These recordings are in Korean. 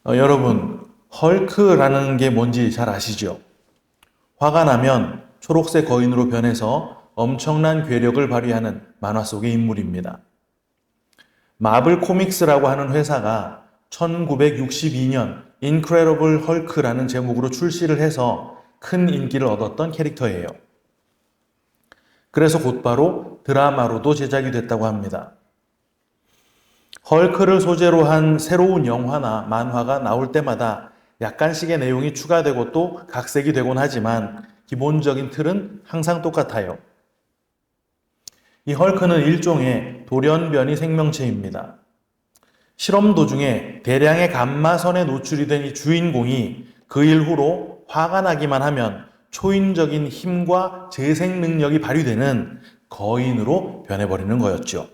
여러분, 헐크라는 게 뭔지 잘 아시죠? 화가 나면 초록색 거인으로 변해서 엄청난 괴력을 발휘하는 만화 속의 인물입니다. 마블 코믹스라고 하는 회사가 1962년 인크레더블 헐크라는 제목으로 출시를 해서 큰 인기를 얻었던 캐릭터예요. 그래서 곧바로 드라마로도 제작이 됐다고 합니다. 헐크를 소재로 한 새로운 영화나 만화가 나올 때마다 약간씩의 내용이 추가되고 또 각색이 되곤 하지만 기본적인 틀은 항상 똑같아요. 이 헐크는 일종의 돌연변이 생명체입니다. 실험 도중에 대량의 감마선에 노출이 된 이 주인공이 그 일후로 화가 나기만 하면 초인적인 힘과 재생 능력이 발휘되는 거인으로 변해버리는 거였죠.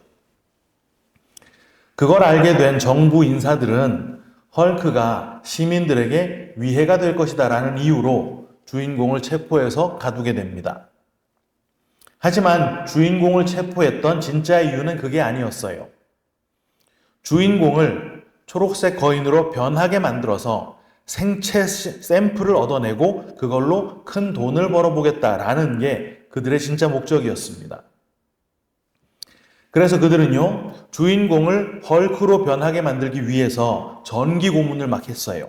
그걸 알게 된 정부 인사들은 헐크가 시민들에게 위해가 될 것이다 라는 이유로 주인공을 체포해서 가두게 됩니다. 하지만 주인공을 체포했던 진짜 이유는 그게 아니었어요. 주인공을 초록색 거인으로 변하게 만들어서 생체 샘플을 얻어내고 그걸로 큰 돈을 벌어보겠다라는 게 그들의 진짜 목적이었습니다. 그래서 그들은요, 주인공을 헐크로 변하게 만들기 위해서 전기 고문을 막 했어요.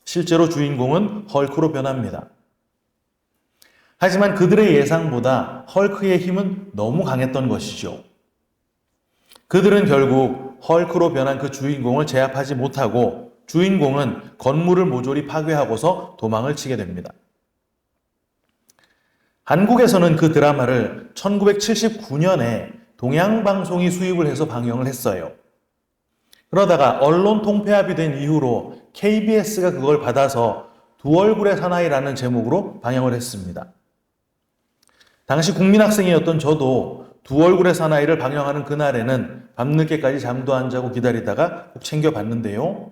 실제로 주인공은 헐크로 변합니다. 하지만 그들의 예상보다 헐크의 힘은 너무 강했던 것이죠. 그들은 결국 헐크로 변한 그 주인공을 제압하지 못하고 주인공은 건물을 모조리 파괴하고서 도망을 치게 됩니다. 한국에서는 그 드라마를 1979년에 동양방송이 수입을 해서 방영을 했어요. 그러다가 언론 통폐합이 된 이후로 KBS가 그걸 받아서 두 얼굴의 사나이라는 제목으로 방영을 했습니다. 당시 국민학생이었던 저도 두 얼굴의 사나이를 방영하는 그날에는 밤늦게까지 잠도 안 자고 기다리다가 꼭 챙겨봤는데요.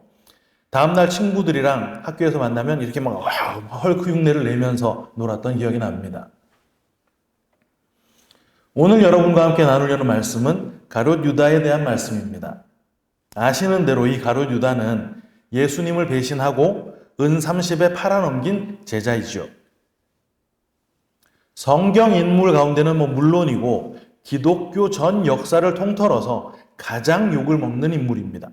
다음날 친구들이랑 학교에서 만나면 이렇게 막 헐크 흉내를 내면서 놀았던 기억이 납니다. 오늘 여러분과 함께 나누려는 말씀은 가룟 유다에 대한 말씀입니다. 아시는 대로 이 가룟 유다는 예수님을 배신하고 은 30에 팔아넘긴 제자이죠. 성경 인물 가운데는 물론이고 기독교 전 역사를 통틀어서 가장 욕을 먹는 인물입니다.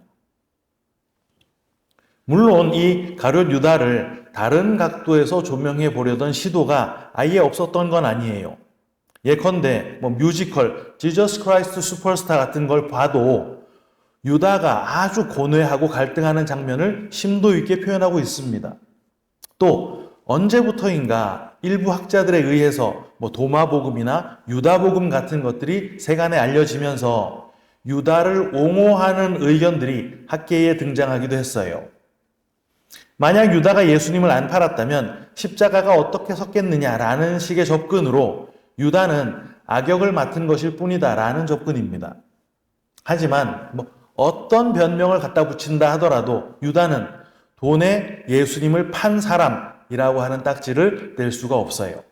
물론 이 가룟 유다를 다른 각도에서 조명해 보려던 시도가 아예 없었던 건 아니에요. 예컨대 뮤지컬 지저스 크라이스트 슈퍼스타 같은 걸 봐도 유다가 아주 고뇌하고 갈등하는 장면을 심도 있게 표현하고 있습니다. 또 언제부터인가 일부 학자들에 의해서 도마복음이나 유다복음 같은 것들이 세간에 알려지면서 유다를 옹호하는 의견들이 학계에 등장하기도 했어요. 만약 유다가 예수님을 안 팔았다면 십자가가 어떻게 섰겠느냐라는 식의 접근으로 유다는 악역을 맡은 것일 뿐이다라는 접근입니다. 하지만 어떤 변명을 갖다 붙인다 하더라도 유다는 돈에 예수님을 판 사람이라고 하는 딱지를 뗄 수가 없어요.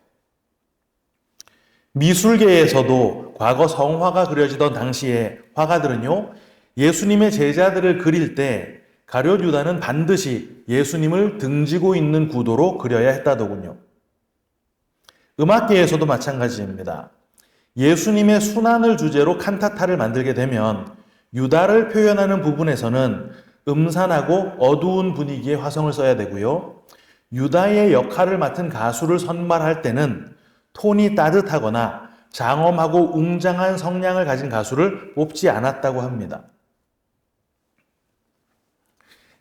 미술계에서도 과거 성화가 그려지던 당시에 화가들은요, 예수님의 제자들을 그릴 때 가룟 유다는 반드시 예수님을 등지고 있는 구도로 그려야 했다더군요. 음악계에서도 마찬가지입니다. 예수님의 순환을 주제로 칸타타를 만들게 되면 유다를 표현하는 부분에서는 음산하고 어두운 분위기의 화성을 써야 되고요. 유다의 역할을 맡은 가수를 선발할 때는 톤이 따뜻하거나 장엄하고 웅장한 성량을 가진 가수를 뽑지 않았다고 합니다.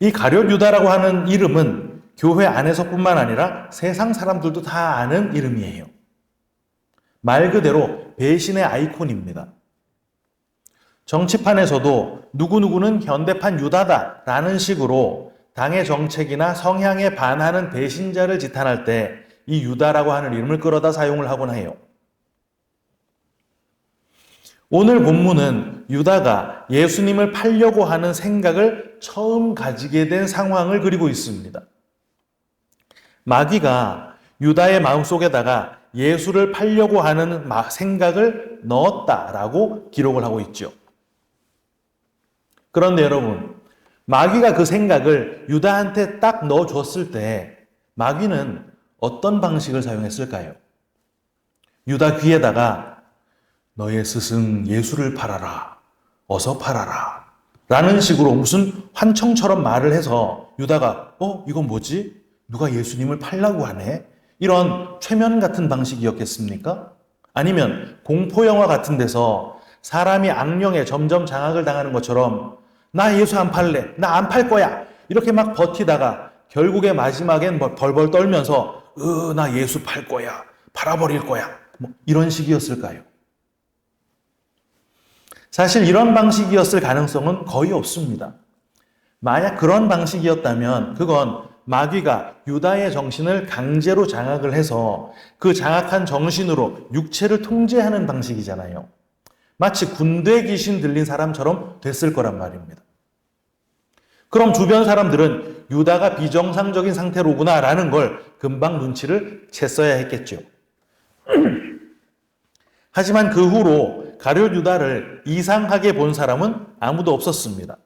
이 가룟 유다라고 하는 이름은 교회 안에서뿐만 아니라 세상 사람들도 다 아는 이름이에요. 말 그대로 배신의 아이콘입니다. 정치판에서도 누구누구는 현대판 유다다라는 식으로 당의 정책이나 성향에 반하는 배신자를 지탄할 때 이 유다라고 하는 이름을 끌어다 사용을 하곤 해요. 오늘 본문은 유다가 예수님을 팔려고 하는 생각을 처음 가지게 된 상황을 그리고 있습니다. 마귀가 유다의 마음속에다가 예수를 팔려고 하는 생각을 넣었다라고 기록을 하고 있죠. 그런데 여러분, 마귀가 그 생각을 유다한테 딱 넣어줬을 때 마귀는 어떤 방식을 사용했을까요? 유다 귀에다가 너의 스승 예수를 팔아라. 어서 팔아라. 라는 식으로 무슨 환청처럼 말을 해서 유다가 이건 뭐지? 누가 예수님을 팔라고 하네? 이런 최면 같은 방식이었겠습니까? 아니면 공포영화 같은 데서 사람이 악령에 점점 장악을 당하는 것처럼 나 예수 안 팔래. 나 안 팔 거야. 이렇게 막 버티다가 결국에 마지막엔 벌벌 떨면서 나 예수 팔 거야. 팔아버릴 거야. 이런 식이었을까요? 사실 이런 방식이었을 가능성은 거의 없습니다. 만약 그런 방식이었다면 그건 마귀가 유다의 정신을 강제로 장악을 해서 그 장악한 정신으로 육체를 통제하는 방식이잖아요. 마치 군대 귀신 들린 사람처럼 됐을 거란 말입니다. 그럼 주변 사람들은 유다가 비정상적인 상태로구나 라는 걸 금방 눈치를 챘어야 했겠죠. 하지만 그 후로 가룟 유다를 이상하게 본 사람은 아무도 없었습니다.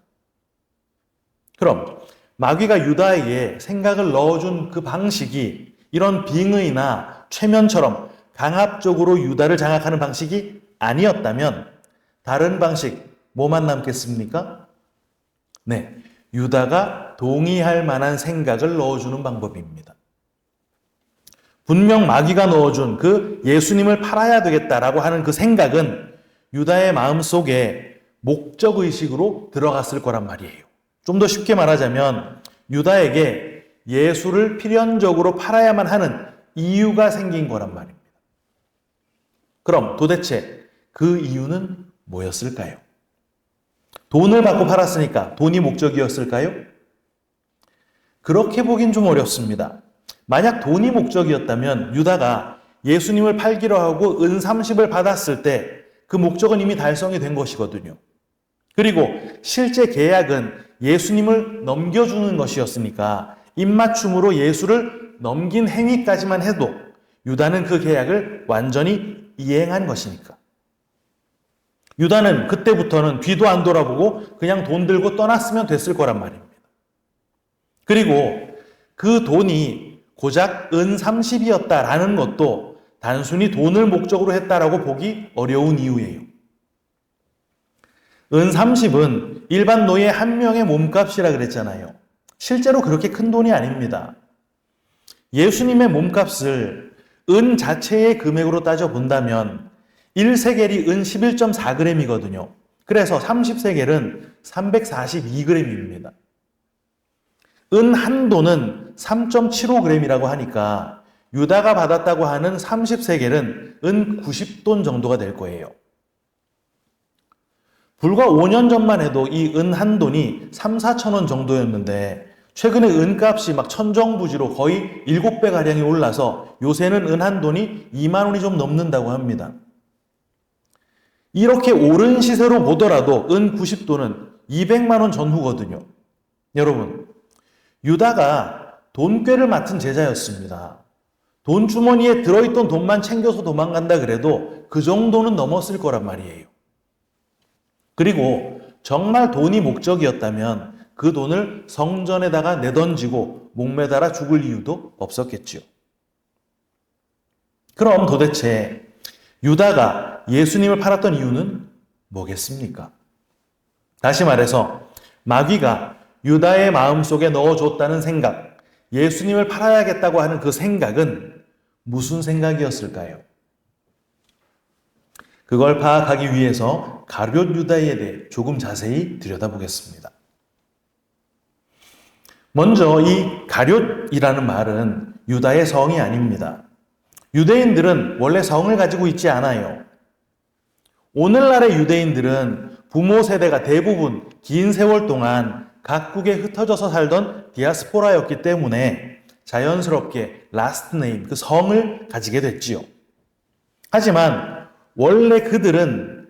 그럼 마귀가 유다에게 생각을 넣어준 그 방식이 이런 빙의나 최면처럼 강압적으로 유다를 장악하는 방식이 아니었다면 다른 방식 뭐만 남겠습니까? 네, 유다가 동의할 만한 생각을 넣어주는 방법입니다. 분명 마귀가 넣어준 그 예수님을 팔아야 되겠다라고 하는 그 생각은 유다의 마음속에 목적의식으로 들어갔을 거란 말이에요. 좀 더 쉽게 말하자면 유다에게 예수를 필연적으로 팔아야만 하는 이유가 생긴 거란 말입니다. 그럼 도대체 그 이유는 뭐였을까요? 돈을 받고 팔았으니까 돈이 목적이었을까요? 그렇게 보긴 좀 어렵습니다. 만약 돈이 목적이었다면 유다가 예수님을 팔기로 하고 은 30을 받았을 때 그 목적은 이미 달성이 된 것이거든요. 그리고 실제 계약은 예수님을 넘겨주는 것이었으니까 입맞춤으로 예수를 넘긴 행위까지만 해도 유다는 그 계약을 완전히 이행한 것이니까. 유다는 그때부터는 뒤도 안 돌아보고 그냥 돈 들고 떠났으면 됐을 거란 말입니다. 그리고 그 돈이 고작 은 30이었다라는 것도 단순히 돈을 목적으로 했다라고 보기 어려운 이유예요. 은 30은 일반 노예 한 명의 몸값이라 그랬잖아요. 실제로 그렇게 큰 돈이 아닙니다. 예수님의 몸값을 은 자체의 금액으로 따져본다면 1세겔이 은 11.4g이거든요. 그래서 30세겔은 342g입니다. 은 한 돈은 3.75g이라고 하니까 유다가 받았다고 하는 30세겔은 은 90돈 정도가 될 거예요. 불과 5년 전만 해도 이 은 한 돈이 3, 4천 원 정도였는데 최근에 은값이 막 천정부지로 거의 7배가량이 올라서 요새는 은 한 돈이 2만 원이 좀 넘는다고 합니다. 이렇게 오른 시세로 보더라도 은 90돈은 200만 원 전후거든요. 여러분, 유다가 돈꾀를 맡은 제자였습니다. 돈 주머니에 들어있던 돈만 챙겨서 도망간다 그래도 그 정도는 넘었을 거란 말이에요. 그리고 정말 돈이 목적이었다면 그 돈을 성전에다가 내던지고 목매달아 죽을 이유도 없었겠죠. 그럼 도대체 유다가 예수님을 팔았던 이유는 뭐겠습니까? 다시 말해서 마귀가 유다의 마음속에 넣어줬다는 생각, 예수님을 팔아야겠다고 하는 그 생각은 무슨 생각이었을까요? 그걸 파악하기 위해서 가룟 유다에 대해 조금 자세히 들여다보겠습니다. 먼저 이 가룟이라는 말은 유다의 성이 아닙니다. 유대인들은 원래 성을 가지고 있지 않아요. 오늘날의 유대인들은 부모 세대가 대부분 긴 세월 동안 각국에 흩어져서 살던 디아스포라였기 때문에 자연스럽게 라스트 네임, 그 성을 가지게 됐지요. 하지만 원래 그들은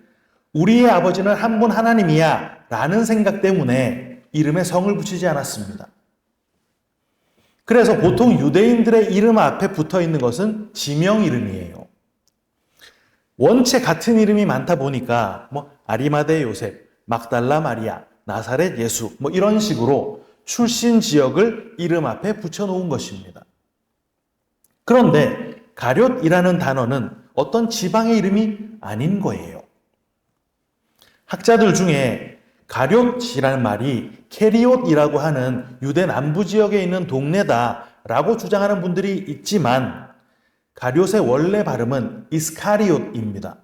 우리의 아버지는 한 분 하나님이야 라는 생각 때문에 이름에 성을 붙이지 않았습니다. 그래서 보통 유대인들의 이름 앞에 붙어 있는 것은 지명 이름이에요. 원체 같은 이름이 많다 보니까 아리마대 요셉, 막달라 마리아, 나사렛 예수, 뭐 이런 식으로 출신 지역을 이름 앞에 붙여놓은 것입니다. 그런데 가룟이라는 단어는 어떤 지방의 이름이 아닌 거예요. 학자들 중에 가룟이라는 말이 캐리옷이라고 하는 유대 남부 지역에 있는 동네다라고 주장하는 분들이 있지만 가룟의 원래 발음은 이스카리옷입니다.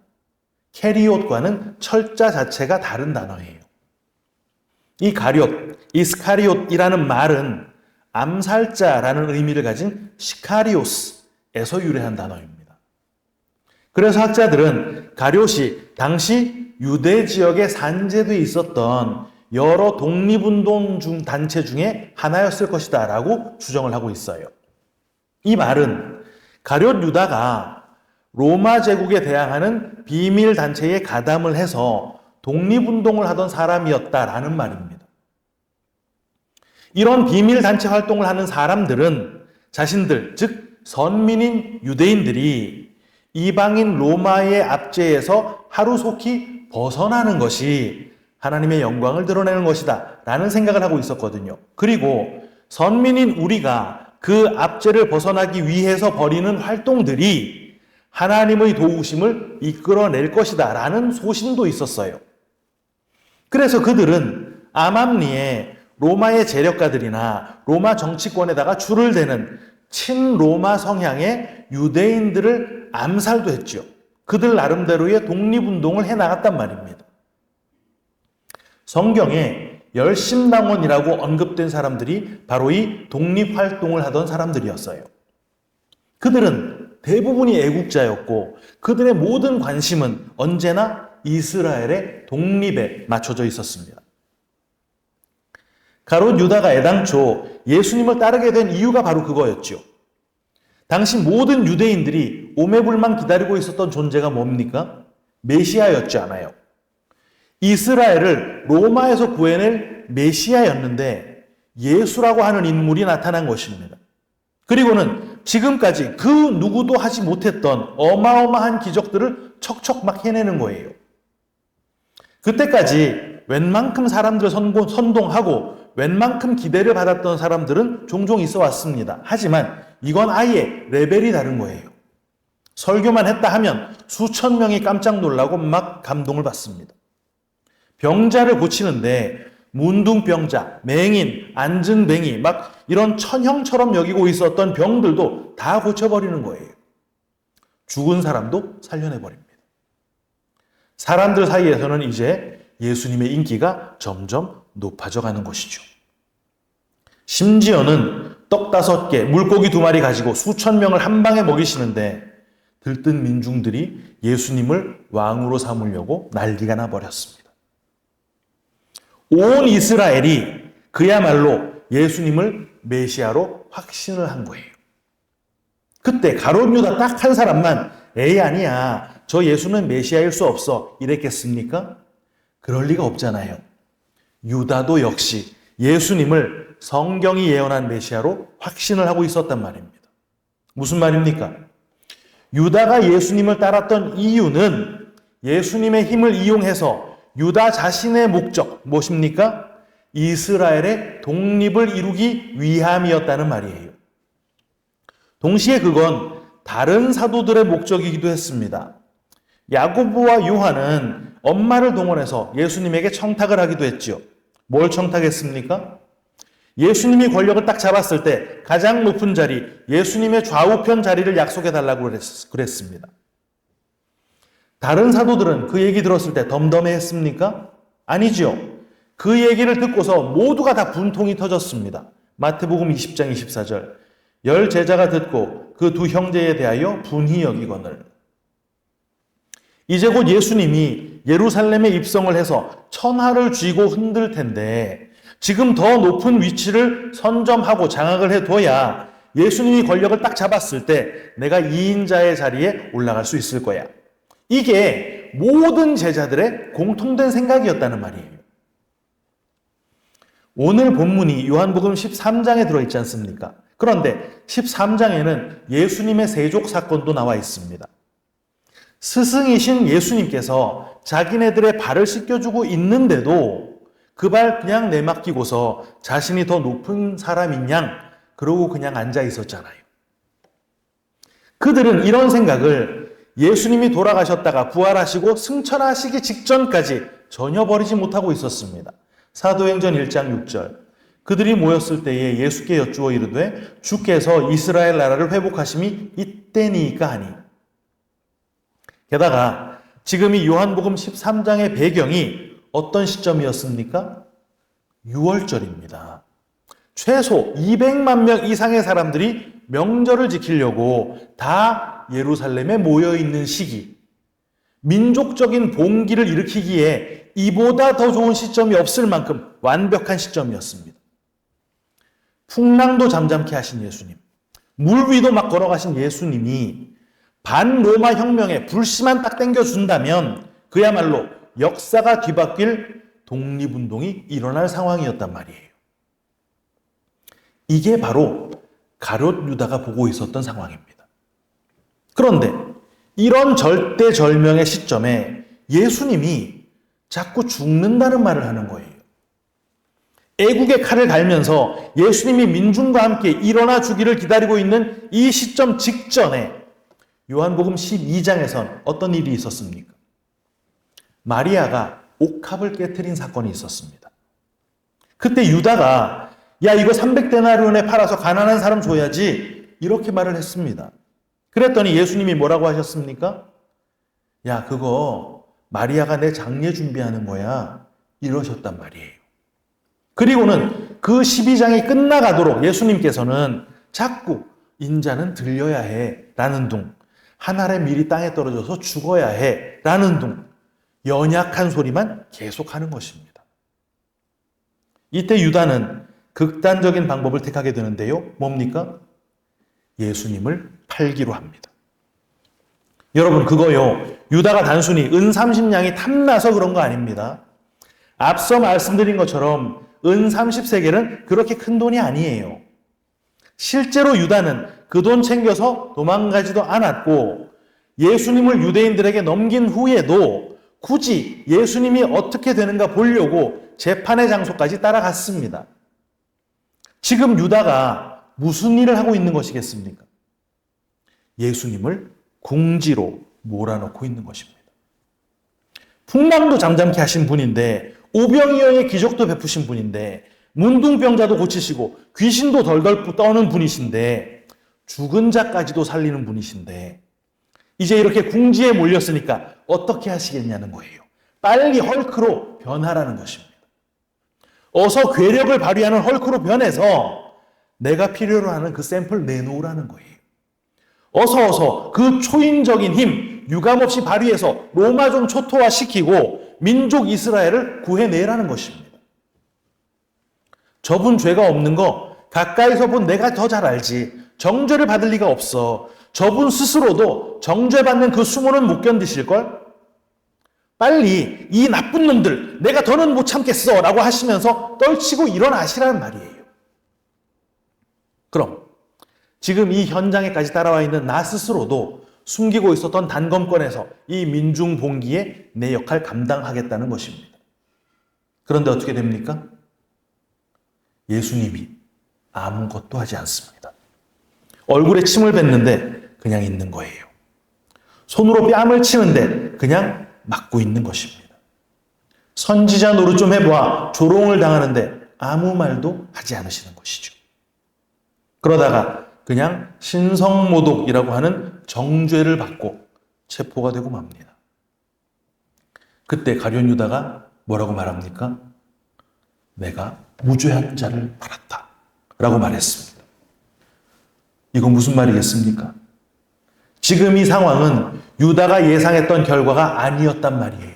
캐리옷과는 철자 자체가 다른 단어예요. 이 가룟, 이스카리옷이라는 말은 암살자라는 의미를 가진 시카리오스에서 유래한 단어입니다. 그래서 학자들은 가룟이 당시 유대 지역에 산재돼 있었던 여러 독립운동 단체 중에 하나였을 것이다 라고 추정을 하고 있어요. 이 말은 가룟 유다가 로마 제국에 대항하는 비밀 단체에 가담을 해서 독립운동을 하던 사람이었다라는 말입니다. 이런 비밀 단체 활동을 하는 사람들은 자신들, 즉 선민인 유대인들이 이방인 로마의 압제에서 하루속히 벗어나는 것이 하나님의 영광을 드러내는 것이다 라는 생각을 하고 있었거든요. 그리고 선민인 우리가 그 압제를 벗어나기 위해서 벌이는 활동들이 하나님의 도우심을 이끌어낼 것이다 라는 소신도 있었어요. 그래서 그들은 암암리에 로마의 재력가들이나 로마 정치권에다가 줄을 대는 친로마 성향의 유대인들을 암살도 했죠. 그들 나름대로의 독립운동을 해나갔단 말입니다. 성경에 열심당원이라고 언급된 사람들이 바로 이 독립활동을 하던 사람들이었어요. 그들은 대부분이 애국자였고 그들의 모든 관심은 언제나 이스라엘의 독립에 맞춰져 있었습니다. 가룟 유다가 애당초 예수님을 따르게 된 이유가 바로 그거였죠. 당시 모든 유대인들이 오매불만 기다리고 있었던 존재가 뭡니까? 메시아였지 않아요. 이스라엘을 로마에서 구해낼 메시아였는데 예수라고 하는 인물이 나타난 것입니다. 그리고는 지금까지 그 누구도 하지 못했던 어마어마한 기적들을 척척 막 해내는 거예요. 그때까지 웬만큼 사람들을 선동하고 웬만큼 기대를 받았던 사람들은 종종 있어 왔습니다. 하지만 이건 아예 레벨이 다른 거예요. 설교만 했다 하면 수천 명이 깜짝 놀라고 막 감동을 받습니다. 병자를 고치는데 문둥병자, 맹인, 안증뱅이 막 이런 천형처럼 여기고 있었던 병들도 다 고쳐버리는 거예요. 죽은 사람도 살려내버립니다. 사람들 사이에서는 이제 예수님의 인기가 점점 높아져 가는 것이죠. 심지어는 떡 5개, 물고기 2마리 가지고 수천 명을 한 방에 먹이시는데 들뜬 민중들이 예수님을 왕으로 삼으려고 난리가 나버렸습니다. 온 이스라엘이 그야말로 예수님을 메시아로 확신을 한 거예요. 그때 가룟 유다 딱 한 사람만 에이 아니야, 저 예수는 메시아일 수 없어 이랬겠습니까? 그럴 리가 없잖아요. 유다도 역시 예수님을 성경이 예언한 메시아로 확신을 하고 있었단 말입니다. 무슨 말입니까? 유다가 예수님을 따랐던 이유는 예수님의 힘을 이용해서 유다 자신의 목적 무엇입니까? 이스라엘의 독립을 이루기 위함이었다는 말이에요. 동시에 그건 다른 사도들의 목적이기도 했습니다. 야고보와 요한은 엄마를 동원해서 예수님에게 청탁을 하기도 했죠. 뭘 청탁했습니까? 예수님이 권력을 딱 잡았을 때 가장 높은 자리, 예수님의 좌우편 자리를 약속해달라고 그랬습니다. 다른 사도들은 그 얘기 들었을 때 덤덤해했습니까? 아니죠. 그 얘기를 듣고서 모두가 다 분통이 터졌습니다. 마태복음 20장 24절. 10 제자가 듣고 그 2 형제에 대하여 분히 여기거늘. 이제 곧 예수님이 예루살렘에 입성을 해서 천하를 쥐고 흔들 텐데 지금 더 높은 위치를 선점하고 장악을 해둬야 예수님이 권력을 딱 잡았을 때 내가 2인자의 자리에 올라갈 수 있을 거야. 이게 모든 제자들의 공통된 생각이었다는 말이에요. 오늘 본문이 요한복음 13장에 들어있지 않습니까? 그런데 13장에는 예수님의 세족 사건도 나와 있습니다. 스승이신 예수님께서 자기네들의 발을 씻겨주고 있는데도 그 발 그냥 내맡기고서 자신이 더 높은 사람인 양 그러고 그냥 앉아 있었잖아요. 그들은 이런 생각을 예수님이 돌아가셨다가 부활하시고 승천하시기 직전까지 전혀 버리지 못하고 있었습니다. 사도행전 1장 6절 그들이 모였을 때에 예수께 여쭈어 이르되 주께서 이스라엘 나라를 회복하심이 이때니까 하니. 게다가 지금 이 요한복음 13장의 배경이 어떤 시점이었습니까? 6월절입니다. 최소 200만 명 이상의 사람들이 명절을 지키려고 다 예루살렘에 모여 있는 시기. 민족적인 봉기를 일으키기에 이보다 더 좋은 시점이 없을 만큼 완벽한 시점이었습니다. 풍랑도 잠잠케 하신 예수님, 물 위도 막 걸어가신 예수님이 반로마 혁명에 불씨만 딱 땡겨준다면 그야말로 역사가 뒤바뀔 독립운동이 일어날 상황이었단 말이에요. 이게 바로 가룟 유다가 보고 있었던 상황입니다. 그런데 이런 절대절명의 시점에 예수님이 자꾸 죽는다는 말을 하는 거예요. 애국의 칼을 갈면서 예수님이 민중과 함께 일어나 주기를 기다리고 있는 이 시점 직전에 요한복음 12장에선 어떤 일이 있었습니까? 마리아가 옥합을 깨트린 사건이 있었습니다. 그때 유다가 야 이거 300데나리온에 팔아서 가난한 사람 줘야지 이렇게 말을 했습니다. 그랬더니 예수님이 뭐라고 하셨습니까? 야 그거 마리아가 내 장례 준비하는 거야 이러셨단 말이에요. 그리고는 그 12장이 끝나가도록 예수님께서는 자꾸 인자는 들려야 해 라는 둥, 한 알의 밀이 땅에 떨어져서 죽어야 해 라는 둥, 연약한 소리만 계속하는 것입니다. 이때 유다는 극단적인 방법을 택하게 되는데요. 뭡니까? 예수님을 팔기로 합니다. 여러분 그거요. 유다가 단순히 은 30냥이 탐나서 그런 거 아닙니다. 앞서 말씀드린 것처럼 은 30세겔은 그렇게 큰 돈이 아니에요. 실제로 유다는 그 돈 챙겨서 도망가지도 않았고 예수님을 유대인들에게 넘긴 후에도 굳이 예수님이 어떻게 되는가 보려고 재판의 장소까지 따라갔습니다. 지금 유다가 무슨 일을 하고 있는 것이겠습니까? 예수님을 궁지로 몰아넣고 있는 것입니다. 풍랑도 잠잠케 하신 분인데 오병이어의 기적도 베푸신 분인데 문둥병자도 고치시고 귀신도 덜덜 떠는 분이신데 죽은 자까지도 살리는 분이신데 이제 이렇게 궁지에 몰렸으니까 어떻게 하시겠냐는 거예요. 빨리 헐크로 변하라는 것입니다. 어서 괴력을 발휘하는 헐크로 변해서 내가 필요로 하는 그 샘플 내놓으라는 거예요. 어서 그 초인적인 힘 유감없이 발휘해서 로마 좀 초토화시키고 민족 이스라엘을 구해내라는 것입니다. 저분 죄가 없는 거 가까이서 본 내가 더 잘 알지. 정죄를 받을 리가 없어. 저분 스스로도 정죄받는 그 수모는 못 견디실걸? 빨리 이 나쁜 놈들 내가 더는 못 참겠어 라고 하시면서 떨치고 일어나시라는 말이에요. 그럼 지금 이 현장에까지 따라와 있는 나 스스로도 숨기고 있었던 단검권에서 이 민중 봉기에 내 역할 감당하겠다는 것입니다. 그런데 어떻게 됩니까? 예수님이 아무것도 하지 않습니다. 얼굴에 침을 뱉는데 그냥 있는 거예요. 손으로 뺨을 치는데 그냥 맞고 있는 것입니다. 선지자 노릇 좀 해봐 조롱을 당하는데 아무 말도 하지 않으시는 것이죠. 그러다가 그냥 신성모독이라고 하는 정죄를 받고 체포가 되고 맙니다. 그때 가룟 유다가 뭐라고 말합니까? 내가 무죄한 자를 팔았다 라고 말했습니다. 이건 무슨 말이겠습니까? 지금 이 상황은 유다가 예상했던 결과가 아니었단 말이에요.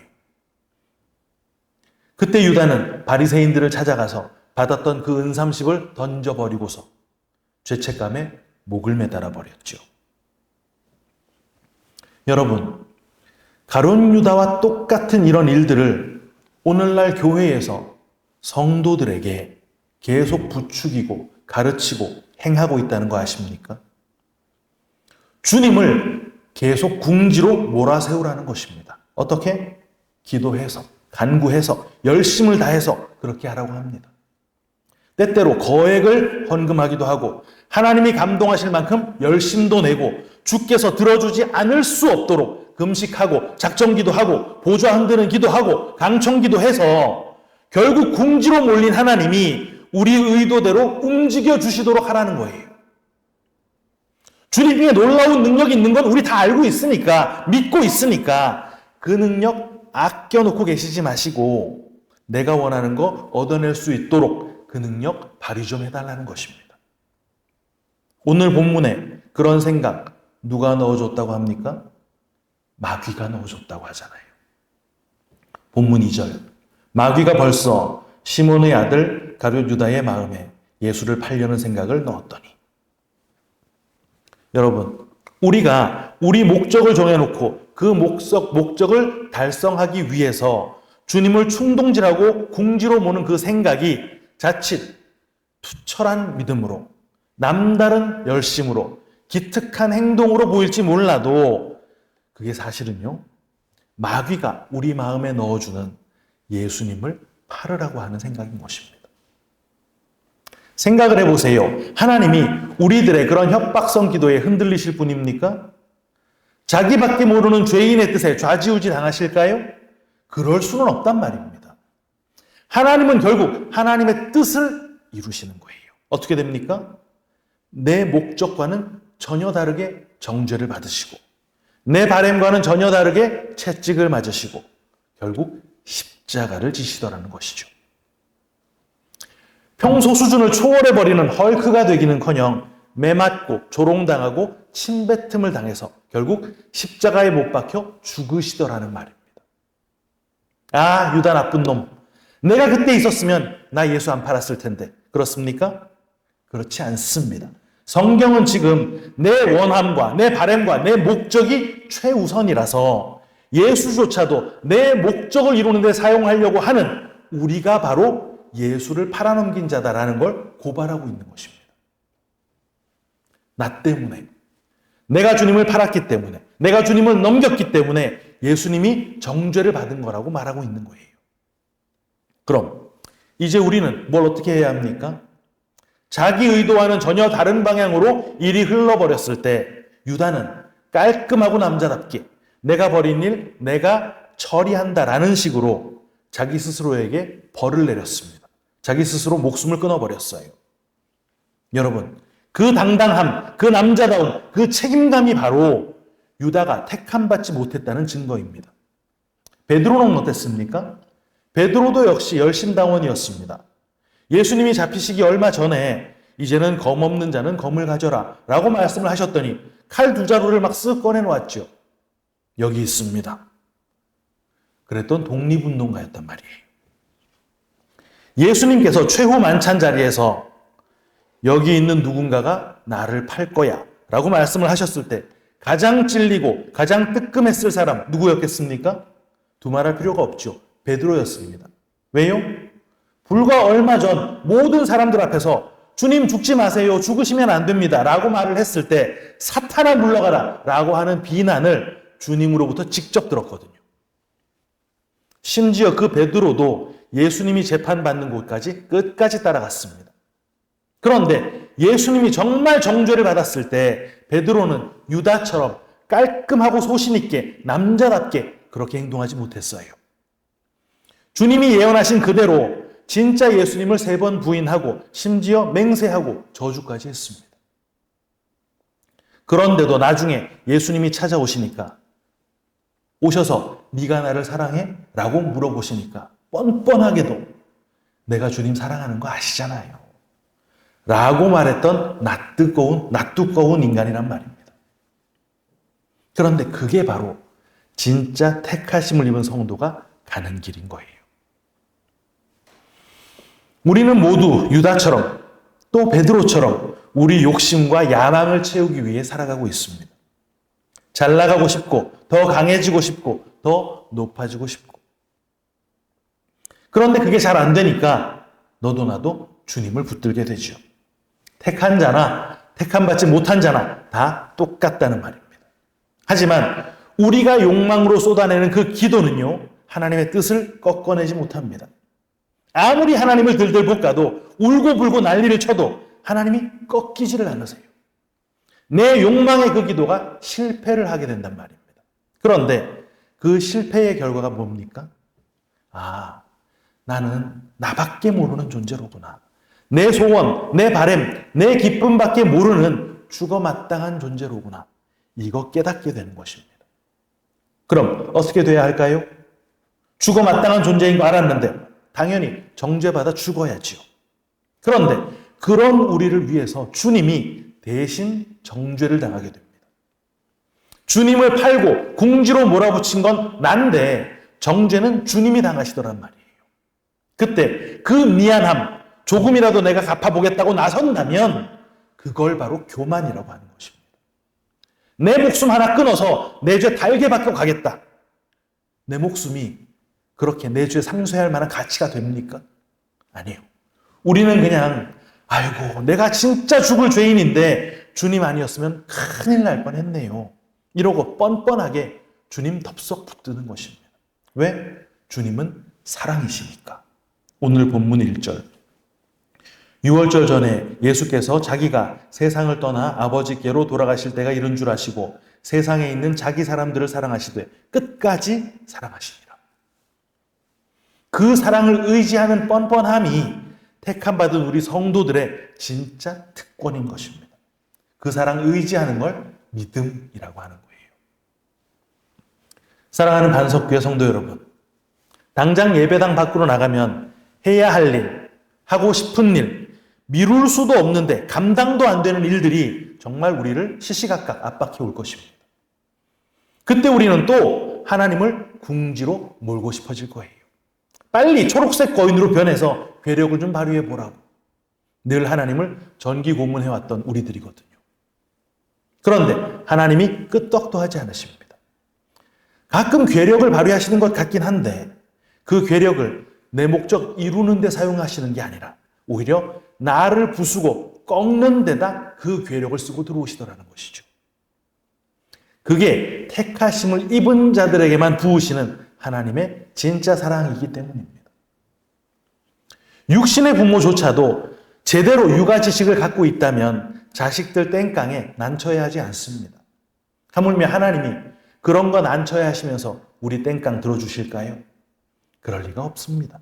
그때 유다는 바리새인들을 찾아가서 받았던 그 은 30을 던져버리고서 죄책감에 목을 매달아 버렸죠. 여러분, 가룟 유다와 똑같은 이런 일들을 오늘날 교회에서 성도들에게 계속 부추기고 가르치고 행하고 있다는 거 아십니까? 주님을 계속 궁지로 몰아세우라는 것입니다. 어떻게? 기도해서, 간구해서 열심을 다해서 그렇게 하라고 합니다. 때때로 거액을 헌금하기도 하고 하나님이 감동하실 만큼 열심도 내고 주께서 들어주지 않을 수 없도록 금식하고 작정기도 하고 보좌 흔드는 기도하고 강청기도 해서 결국 궁지로 몰린 하나님이 우리 의도대로 움직여 주시도록 하라는 거예요. 주님의 놀라운 능력이 있는 건 우리 다 알고 있으니까, 믿고 있으니까 그 능력 아껴놓고 계시지 마시고 내가 원하는 거 얻어낼 수 있도록 그 능력 발휘 좀 해달라는 것입니다. 오늘 본문에 그런 생각 누가 넣어줬다고 합니까? 마귀가 넣어줬다고 하잖아요. 본문 2절. 마귀가 벌써 시몬의 아들 가룟 유다의 마음에 예수를 팔려는 생각을 넣었더니. 여러분, 우리가 우리 목적을 정해놓고 그 목적을 달성하기 위해서 주님을 충동질하고 궁지로 모는 그 생각이 자칫 투철한 믿음으로, 남다른 열심으로, 기특한 행동으로 보일지 몰라도 그게 사실은요, 마귀가 우리 마음에 넣어주는 예수님을 팔으라고 하는 생각인 것입니다. 생각을 해보세요. 하나님이 우리들의 그런 협박성 기도에 흔들리실 분입니까? 자기밖에 모르는 죄인의 뜻에 좌지우지 당하실까요? 그럴 수는 없단 말입니다. 하나님은 결국 하나님의 뜻을 이루시는 거예요. 어떻게 됩니까? 내 목적과는 전혀 다르게 정죄를 받으시고 내 바램과는 전혀 다르게 채찍을 맞으시고 결국 십자가를 지시더라는 것이죠. 평소 수준을 초월해버리는 헐크가 되기는커녕 매맞고 조롱당하고 침뱉음을 당해서 결국 십자가에 못 박혀 죽으시더라는 말입니다. 아, 유다 나쁜 놈. 내가 그때 있었으면 나 예수 안 팔았을 텐데. 그렇습니까? 그렇지 않습니다. 성경은 지금 내 원함과 내 바램과 내 목적이 최우선이라서 예수조차도 내 목적을 이루는 데 사용하려고 하는 우리가 바로 예수를 팔아넘긴 자다라는 걸 고발하고 있는 것입니다. 나 때문에, 내가 주님을 팔았기 때문에, 내가 주님을 넘겼기 때문에 예수님이 정죄를 받은 거라고 말하고 있는 거예요. 그럼 이제 우리는 뭘 어떻게 해야 합니까? 자기 의도와는 전혀 다른 방향으로 일이 흘러버렸을 때 유다는 깔끔하고 남자답게 내가 벌인 일 내가 처리한다라는 식으로 자기 스스로에게 벌을 내렸습니다. 자기 스스로 목숨을 끊어버렸어요. 여러분, 그 당당함, 그 남자다움, 그 책임감이 바로 유다가 택함받지 못했다는 증거입니다. 베드로는 어땠습니까? 베드로도 역시 열심당원이었습니다. 예수님이 잡히시기 얼마 전에 이제는 검 없는 자는 검을 가져라 라고 말씀을 하셨더니 칼 두 자루를 막 쓱 꺼내놓았죠. 여기 있습니다. 그랬던 독립운동가였단 말이에요. 예수님께서 최후 만찬 자리에서 여기 있는 누군가가 나를 팔 거야 라고 말씀을 하셨을 때 가장 찔리고 가장 뜨끔했을 사람 누구였겠습니까? 두말할 필요가 없죠. 베드로였습니다. 왜요? 불과 얼마 전 모든 사람들 앞에서 주님 죽지 마세요. 죽으시면 안 됩니다. 라고 말을 했을 때 사탄아 물러가라 라고 하는 비난을 주님으로부터 직접 들었거든요. 심지어 그 베드로도 예수님이 재판받는 곳까지 끝까지 따라갔습니다. 그런데 예수님이 정말 정죄를 받았을 때 베드로는 유다처럼 깔끔하고 소신 있게 남자답게 그렇게 행동하지 못했어요. 주님이 예언하신 그대로 진짜 예수님을 3번 부인하고 심지어 맹세하고 저주까지 했습니다. 그런데도 나중에 예수님이 찾아오시니까 오셔서 네가 나를 사랑해? 라고 물어보시니까 뻔뻔하게도 내가 주님 사랑하는 거 아시잖아요. 라고 말했던 낯두꺼운 인간이란 말입니다. 그런데 그게 바로 진짜 택하심을 입은 성도가 가는 길인 거예요. 우리는 모두 유다처럼 또 베드로처럼 우리 욕심과 야망을 채우기 위해 살아가고 있습니다. 잘 나가고 싶고 더 강해지고 싶고 더 높아지고 싶고 그런데 그게 잘 안 되니까 너도 나도 주님을 붙들게 되죠. 택한 자나 택함받지 못한 자나 다 똑같다는 말입니다. 하지만 우리가 욕망으로 쏟아내는 그 기도는요 하나님의 뜻을 꺾어내지 못합니다. 아무리 하나님을 들들 볶아도 울고불고 난리를 쳐도 하나님이 꺾이지를 않으세요. 내 욕망의 그 기도가 실패를 하게 된단 말입니다. 그런데 그 실패의 결과가 뭡니까? 아, 나는 나밖에 모르는 존재로구나. 내 소원, 내 바램, 내 기쁨밖에 모르는 죽어마땅한 존재로구나. 이거 깨닫게 되는 것입니다. 그럼 어떻게 돼야 할까요? 죽어마땅한 존재인 거 알았는데 당연히 정죄받아 죽어야지요. 그런데 그런 우리를 위해서 주님이 대신 정죄를 당하게 됩니다. 주님을 팔고 궁지로 몰아붙인 건 난데 정죄는 주님이 당하시더란 말이에요. 그때 그 미안함, 조금이라도 내가 갚아보겠다고 나선다면 그걸 바로 교만이라고 하는 것입니다. 내 목숨 하나 끊어서 내 죄 달게 받고 가겠다. 내 목숨이 그렇게 내 죄 상쇄할 만한 가치가 됩니까? 아니에요. 우리는 그냥 아이고 내가 진짜 죽을 죄인인데 주님 아니었으면 큰일 날 뻔했네요. 이러고 뻔뻔하게 주님 덥석 붙드는 것입니다. 왜? 주님은 사랑이시니까. 오늘 본문 1절. 6월절 전에 예수께서 자기가 세상을 떠나 아버지께로 돌아가실 때가 이른 줄 아시고 세상에 있는 자기 사람들을 사랑하시되 끝까지 사랑하시니라. 그 사랑을 의지하는 뻔뻔함이 택함받은 우리 성도들의 진짜 특권인 것입니다. 그 사랑을 의지하는 걸 믿음이라고 하는 거예요. 사랑하는 반석교회 성도 여러분, 당장 예배당 밖으로 나가면 해야 할 일, 하고 싶은 일, 미룰 수도 없는데 감당도 안 되는 일들이 정말 우리를 시시각각 압박해 올 것입니다. 그때 우리는 또 하나님을 궁지로 몰고 싶어질 거예요. 빨리 초록색 거인으로 변해서 괴력을 좀 발휘해 보라고 늘 하나님을 전기 고문해왔던 우리들이거든요. 그런데 하나님이 끄떡도 하지 않으십니다. 가끔 괴력을 발휘하시는 것 같긴 한데 그 괴력을 내 목적 이루는 데 사용하시는 게 아니라 오히려 나를 부수고 꺾는 데다 그 괴력을 쓰고 들어오시더라는 것이죠. 그게 택하심을 입은 자들에게만 부으시는 하나님의 진짜 사랑이기 때문입니다. 육신의 부모조차도 제대로 육아 지식을 갖고 있다면 자식들 땡깡에 난처해 하지 않습니다. 하물며 하나님이 그런 거 난처해 하시면서 우리 땡깡 들어주실까요? 그럴 리가 없습니다.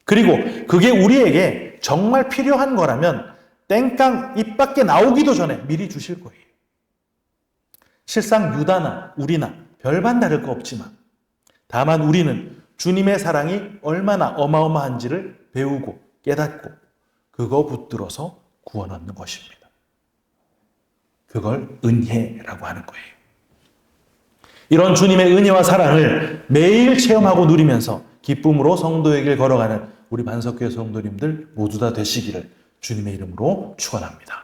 그리고 그게 우리에게 정말 필요한 거라면 땡깡 입 밖에 나오기도 전에 미리 주실 거예요. 실상 유다나 우리나 별반 다를 거 없지만 다만 우리는 주님의 사랑이 얼마나 어마어마한지를 배우고 깨닫고 그거 붙들어서 구원 얻는 것입니다. 그걸 은혜라고 하는 거예요. 이런 주님의 은혜와 사랑을 매일 체험하고 누리면서 기쁨으로 성도의 길 걸어가는 우리 반석교회 성도님들 모두 다 되시기를 주님의 이름으로 축원합니다.